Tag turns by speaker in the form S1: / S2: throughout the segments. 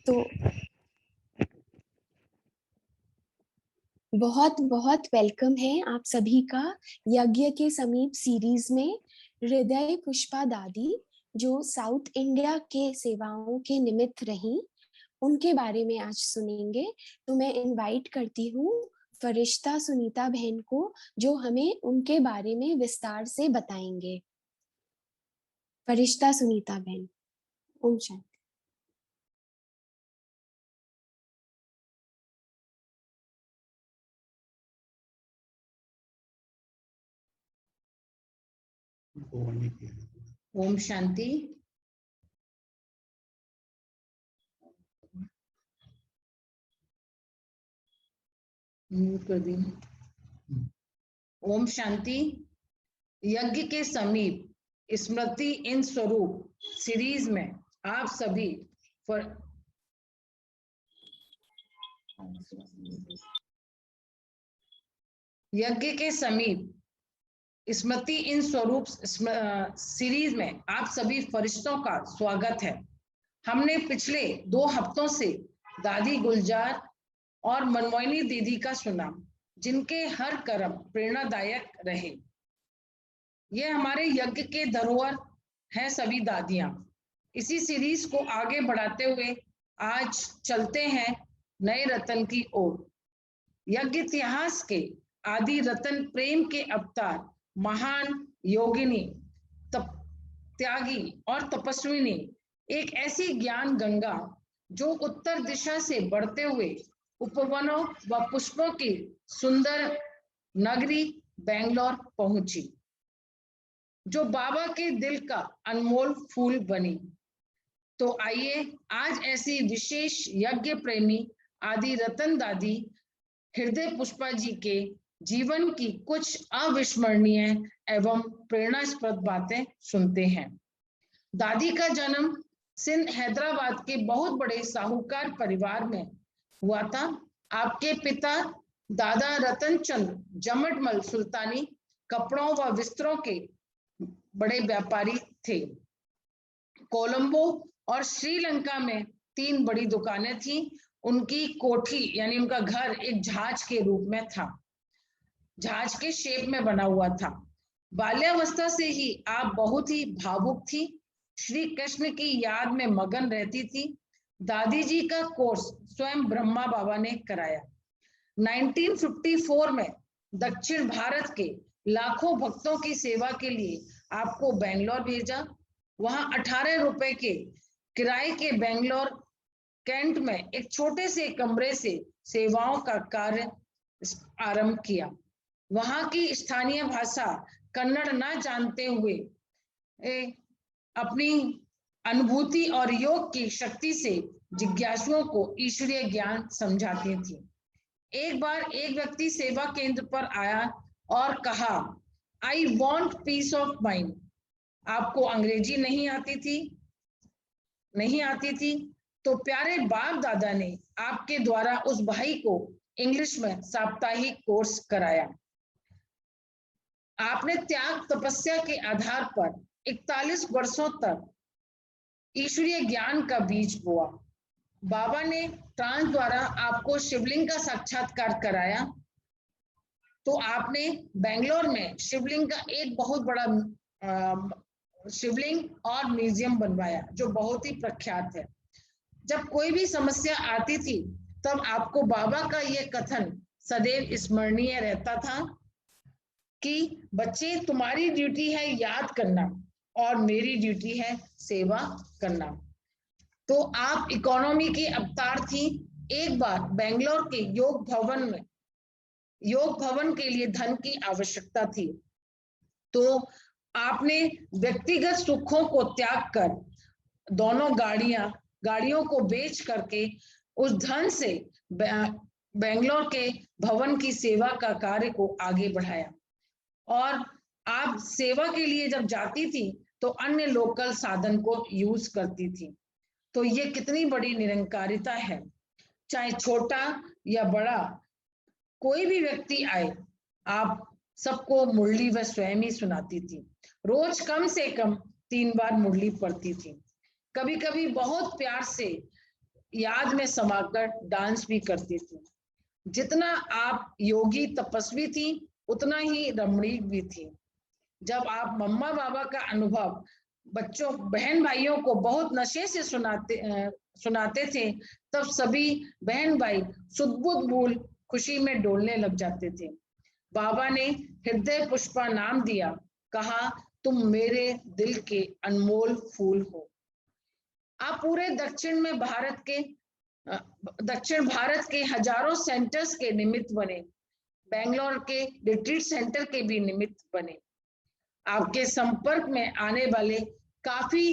S1: तो बहुत बहुत वेलकम है आप सभी का यज्ञ के समीप सीरीज में। हृदय पुष्पा दादी जो साउथ इंडिया के सेवाओं के निमित्त रहीं, उनके बारे में आज सुनेंगे। तो मैं इनवाइट करती हूँ फरिश्ता सुनीता बहन को, जो हमें उनके बारे में विस्तार से बताएंगे। फरिश्ता सुनीता बहन। ओम शांति।
S2: ओम शांति। ओम शांति। यज्ञ के समीप स्मृति इन स्वरूप सीरीज में आप सभी यज्ञ के समीप स्मृति इन स्वरूप सीरीज में आप सभी फरिश्तों का स्वागत है। हमने पिछले 2 हफ्तों से दादी गुलजार और मनमोहिनी दीदी का सुना, जिनके हर कर्म प्रेरणादायक रहे। ये हमारे यज्ञ के धरोहर हैं सभी दादियां। इसी सीरीज को आगे बढ़ाते हुए आज चलते हैं नए रतन की ओर। यज्ञ इतिहास के आदि रतन प्रेम के अवतार, महान योगिनी, त्यागी और तपस्विनी, एक ऐसी ज्ञान गंगा जो उत्तर दिशा से बढ़ते हुए उपवनों व पुष्पों की सुंदर नगरी बेंगलोर पहुंची, जो बाबा के दिल का अनमोल फूल बनी। तो आइए आज ऐसी विशेष यज्ञ प्रेमी आदि रतन दादी हृदय पुष्पा जी के जीवन की कुछ अविस्मरणीय एवं प्रेरणास्पद बातें सुनते हैं। दादी का जन्म सिंध हैदराबाद के बहुत बड़े साहूकार परिवार में हुआ था। आपके पिता दादा रतन चंद जमटमल सुल्तानी कपड़ों व वस्त्रों के बड़े व्यापारी थे। कोलंबो और श्रीलंका में 3 बड़ी दुकानें थीं। उनकी कोठी यानी उनका घर एक जहाज के रूप में था, जहाज के शेप में बना हुआ था। बाल्यावस्था से ही आप बहुत ही भावुक थी, श्री कृष्ण की याद में मगन रहती थी। दादी जी का कोर्स स्वयं ब्रह्मा बाबा ने कराया। 1954 में दक्षिण भारत के लाखों भक्तों की सेवा के लिए आपको बेंगलोर भेजा। वहां 18 रुपए के किराए के बेंगलोर कैंट में एक छोटे से कमरे से सेवाओं का कार्य आरंभ किया। वहां की स्थानीय भाषा कन्नड़ ना जानते हुए अपनी अनुभूति और योग की शक्ति से जिज्ञासुओं को ईश्वरीय ज्ञान समझाती थी। एक बार एक व्यक्ति सेवा केंद्र पर आया और कहा, I want piece of mind. आपको अंग्रेजी नहीं आती थी तो प्यारे बाप दादा ने आपके द्वारा उस भाई को इंग्लिश में साप्ताहिक कोर्स कराया। आपने त्याग तपस्या के आधार पर 41 वर्षों तक ईश्वरीय ज्ञान का बीज बोआ। बाबा ने ट्रांस द्वारा आपको शिवलिंग का साक्षात्कार कराया। तो आपने बेंगलोर में शिवलिंग का एक बहुत बड़ा शिवलिंग और म्यूजियम बनवाया, जो बहुत ही प्रख्यात है। जब कोई भी समस्या आती थी तब आपको बाबा का यह कथन सदैव स्मरणीय रहता था कि बच्चे, तुम्हारी ड्यूटी है याद करना और मेरी ड्यूटी है सेवा करना। तो आप इकोनॉमी के अवतार थी। एक बार बेंगलोर के योग भवन के लिए धन की आवश्यकता थी, तो आपने व्यक्तिगत सुखों को त्याग कर दोनों गाड़ियों को बेच करके उस धन से बेंगलोर के भवन की सेवा का कार्य को आगे बढ़ाया। और आप सेवा के लिए जब जाती थी तो अन्य लोकल साधन को यूज करती थी। तो ये कितनी बड़ी निरंकारिता है। चाहे छोटा या बड़ा कोई भी व्यक्ति आए, आप सबको मुरली व स्वयं ही सुनाती थी। रोज कम से कम 3 बार मुरली पढ़ती थी। कभी कभी बहुत प्यार से याद में समाकर डांस भी करती थी। जितना आप योगी तपस्वी थी, उतना ही रमणीक भी थी। जब आप मम्मा बाबा का अनुभव बच्चों बहन भाइयों को बहुत नशे से सुनाते थे, तब सभी बहन भाई सुध-बुध भूल खुशी में डोलने लग जाते थे। बाबा ने हृदय पुष्पा नाम दिया, कहा तुम मेरे दिल के अनमोल फूल हो। आप पूरे दक्षिण भारत के हजारों सेंटर्स के निमित्त बने, बेंगलोर के रिट्रीट सेंटर के भी निमित्त बने। आपके संपर्क में आने वाले काफी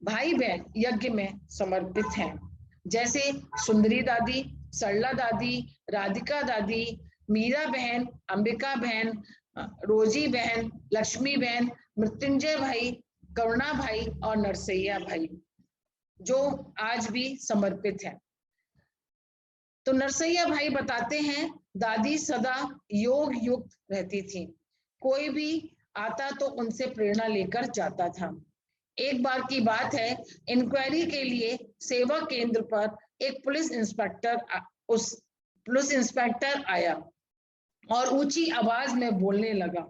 S2: भाई बहन यज्ञ में समर्पित हैं, जैसे सुंदरी दादी, सरला दादी, राधिका दादी, मीरा बहन, अंबिका बहन, रोजी बहन, लक्ष्मी बहन, मृत्युंजय भाई, करुणा भाई और नरसैया भाई, जो आज भी समर्पित हैं। तो नरसैया भाई बताते हैं, दादी सदा योग युक्त रहती थी। कोई भी आता तो उनसे प्रेरणा लेकर जाता था। एक बार की बात है, इंक्वायरी के लिए सेवा केंद्र पर एक पुलिस इंस्पेक्टर आया और ऊंची आवाज में बोलने लगा।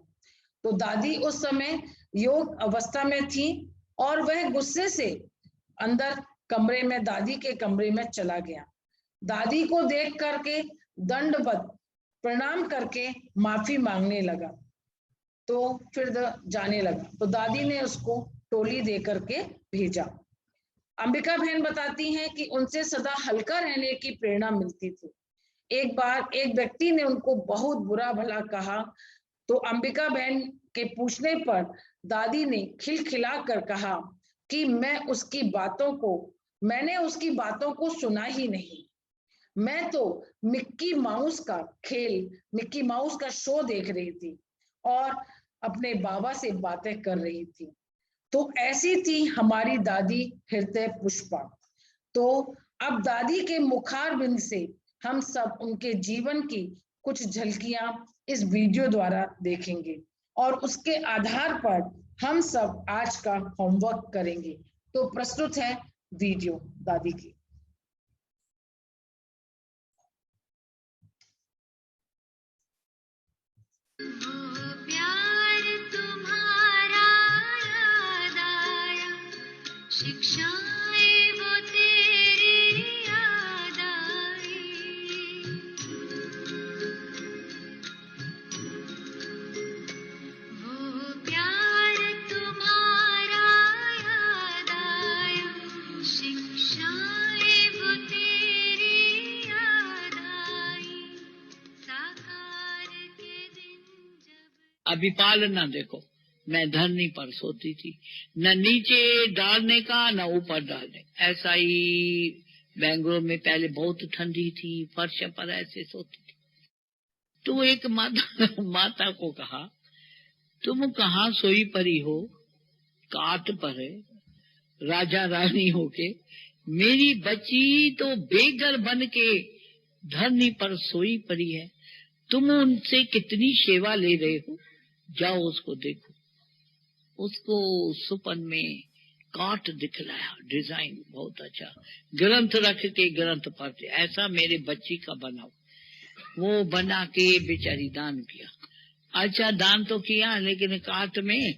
S2: तो दादी उस समय योग अवस्था में थी और वह गुस्से से अंदर दादी के कमरे में चला गया। दादी को देख करके दंडवत प्रणाम करके माफी मांगने लगा, तो फिर जाने लगा। तो दादी ने उसको टोली दे करके भेजा। अंबिका बहन बताती हैं कि उनसे सदा हल्का रहने की प्रेरणा मिलती थी। एक बार एक व्यक्ति ने उनको बहुत बुरा भला कहा, तो अंबिका बहन के पूछने पर दादी ने खिलखिला कर कहा कि मैंने उसकी बातों को सुना ही नहीं। मैं तो मिक्की माउस का शो देख रही थी और अपने बाबा से बातें कर रही थी। तो ऐसी थी हमारी दादी हृदय पुष्पा। तो अब दादी के मुखारबिंद से हम सब उनके जीवन की कुछ झलकियां इस वीडियो द्वारा देखेंगे और उसके आधार पर हम सब आज का होमवर्क करेंगे। तो प्रस्तुत है वीडियो दादी की।
S3: प्यार तुम्हारा याद आया, शिक्षाएं वो तेरी याद आई। वो प्यार तुम्हारा याद आया, शिक्षाएं वो तेरी याद आई। साकार के दिन जब
S4: अभी पालना देखो, मैं धरनी पर सोती थी, न नीचे डालने का न ऊपर डालने। ऐसा ही बेंगलोर में पहले बहुत ठंडी थी, फर्श पर ऐसे सोती थी। तो एक माता को कहा, तुम कहाँ सोई परी हो? काट पर है, राजा रानी होके। मेरी बच्ची तो बेघर बन के धरनी पर सोई परी है। तुम उनसे कितनी सेवा ले रहे हो? जाओ उसको देखो। उसको सुपन में काट दिखलाया, डिजाइन बहुत अच्छा, ग्रंथ रख के ग्रंथ पढ़ते, ऐसा मेरे बच्ची का बनाओ। वो बना के बेचारी दान किया। अच्छा दान तो किया, लेकिन काट में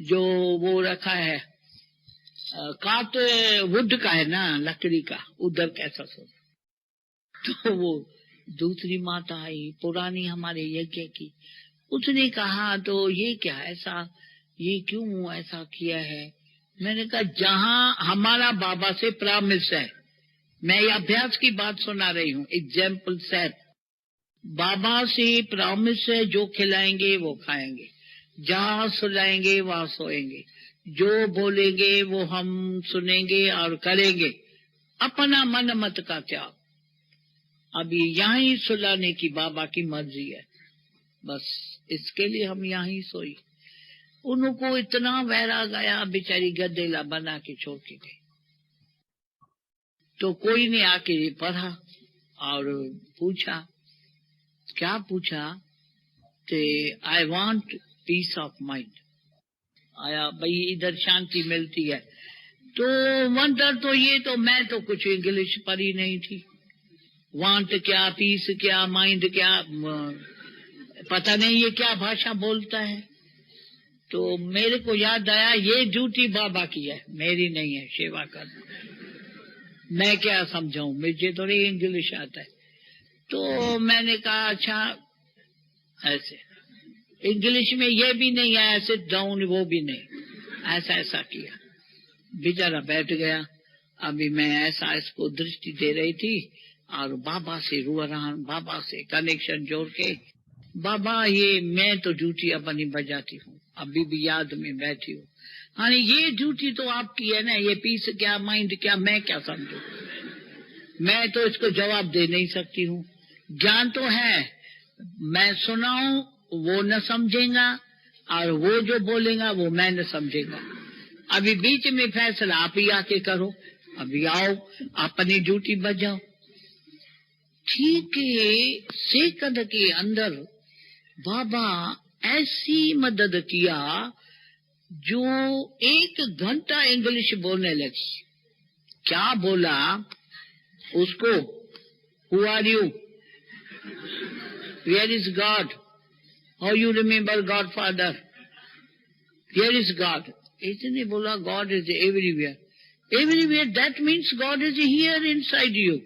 S4: जो वो रखा है, काट वुड का है ना, लकड़ी का, उधर कैसा सोच। तो वो दूसरी माता आई, पुरानी हमारे यज्ञ की, उसने कहा तो ये क्या ऐसा, ये क्यों ऐसा किया है? मैंने कहा जहाँ हमारा बाबा से प्रॉमिस है, मैं ये अभ्यास की बात सुना रही हूँ, एग्जाम्पल सेट। बाबा से प्रॉमिस है, जो खिलाएंगे वो खाएंगे, जहाँ सुलाएंगे वहाँ सोएंगे, जो बोलेंगे वो हम सुनेंगे और करेंगे, अपना मन मत का त्याग। अभी यहाँ ही सुलाने की बाबा की मर्जी है, बस इसके लिए हम यहाँ ही सोई। उनको इतना वैराग आया, बेचारी गदेला बना के छोड़ के गई। तो कोई ने आके पढ़ा और पूछा, क्या पूछा? I want piece of mind. आया भाई, इधर शांति मिलती है तो वंडर तो ये तो मैं तो कुछ इंग्लिश पढ़ी नहीं थी। वांट क्या, पीस क्या, माइंड क्या, पता नहीं ये क्या भाषा बोलता है। तो मेरे को याद आया ये ड्यूटी बाबा की है, मेरी नहीं है सेवा करना। मैं क्या समझाऊं, मुझे थोड़ी इंग्लिश आता है। तो मैंने कहा अच्छा ऐसे इंग्लिश में ये भी नहीं है, सिट डाउन वो भी नहीं, ऐसा किया। बेचारा बैठ गया। अभी मैं ऐसा इसको दृष्टि दे रही थी और बाबा से रो रहा, बाबा से कनेक्शन जोड़ के, बाबा ये मैं तो ड्यूटी अपनी बजाती हूँ, अभी भी याद में बैठी हूँ। हाँ ये ड्यूटी तो आपकी है ना, ये पीस क्या, माइंड क्या, मैं क्या समझू, मैं तो इसको जवाब दे नहीं सकती हूँ। ज्ञान तो है, मैं सुनाऊं वो न समझेगा और वो जो बोलेगा वो मैं न समझेगा। अभी बीच में फैसला आप ही आके करो, अभी आओ अपनी ड्यूटी बजाओ। ठीक है, सेकंड के अंदर बाबा ऐसी मदद किया जो 1 घंटा इंग्लिश बोलने लगी। क्या बोला उसको, who are you, where is God, how you remember God father, where is God. इसने बोला God is everywhere. Everywhere, that means God is here inside you.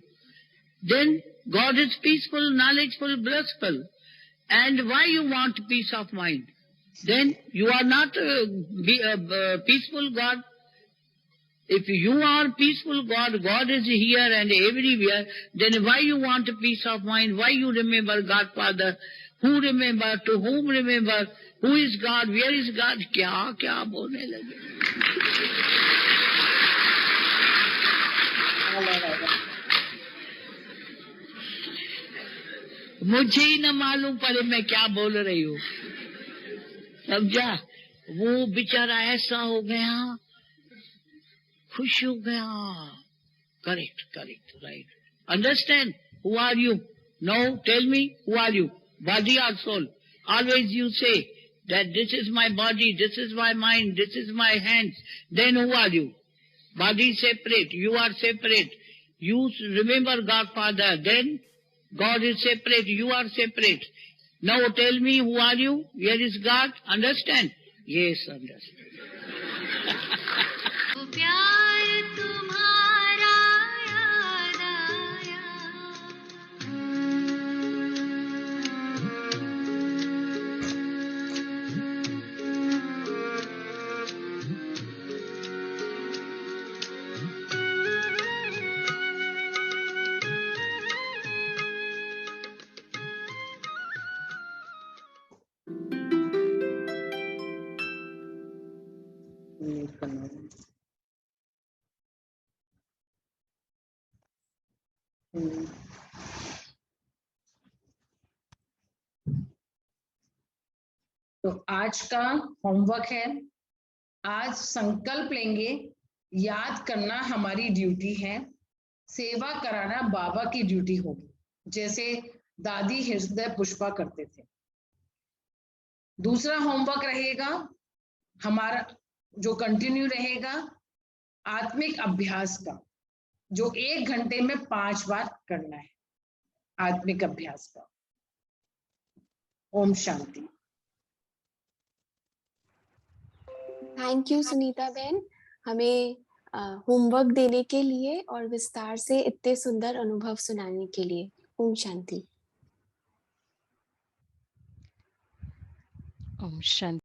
S4: Then God is peaceful, knowledgeful, blissful. And why you want peace of mind? Then you are not peaceful God. If you are peaceful God, God is here and everywhere, then why you want peace of mind? Why you remember God Father? Who remember? To whom remember? Who is God? Where is God? क्या क्या बोलने लगे। मुझे ही न मालूम पड़े मैं क्या बोल रही हूँ, समझा। वो बेचारा ऐसा हो गया, खुश हो गया। Correct right, understand, who are you, no tell me who are you, body और soul. Always you say that this is my body, this is my mind, this is my hands, then who are you. Body separate, you are separate. You remember God Father, then God is separate, you are separate. Now tell me, who are you? Where is God? Understand? Yes, understand.
S3: वो प्यार तुम्हारा याद आया,
S2: तो आज का homework है, आज संकल्प लेंगे, याद करना हमारी ड्यूटी है, सेवा कराना बाबा की ड्यूटी होगी, जैसे दादी हृदय पुष्पा करते थे। दूसरा होमवर्क रहेगा हमारा जो कंटिन्यू रहेगा, आत्मिक अभ्यास का, जो 1 घंटे में 5 बार करना है, आत्मिक अभ्यास का। ओम शांति।
S1: थैंक यू सुनीता बहन, हमें होमवर्क देने के लिए और विस्तार से इतने सुंदर अनुभव सुनाने के लिए। ओम शांति।
S5: ओम शांति।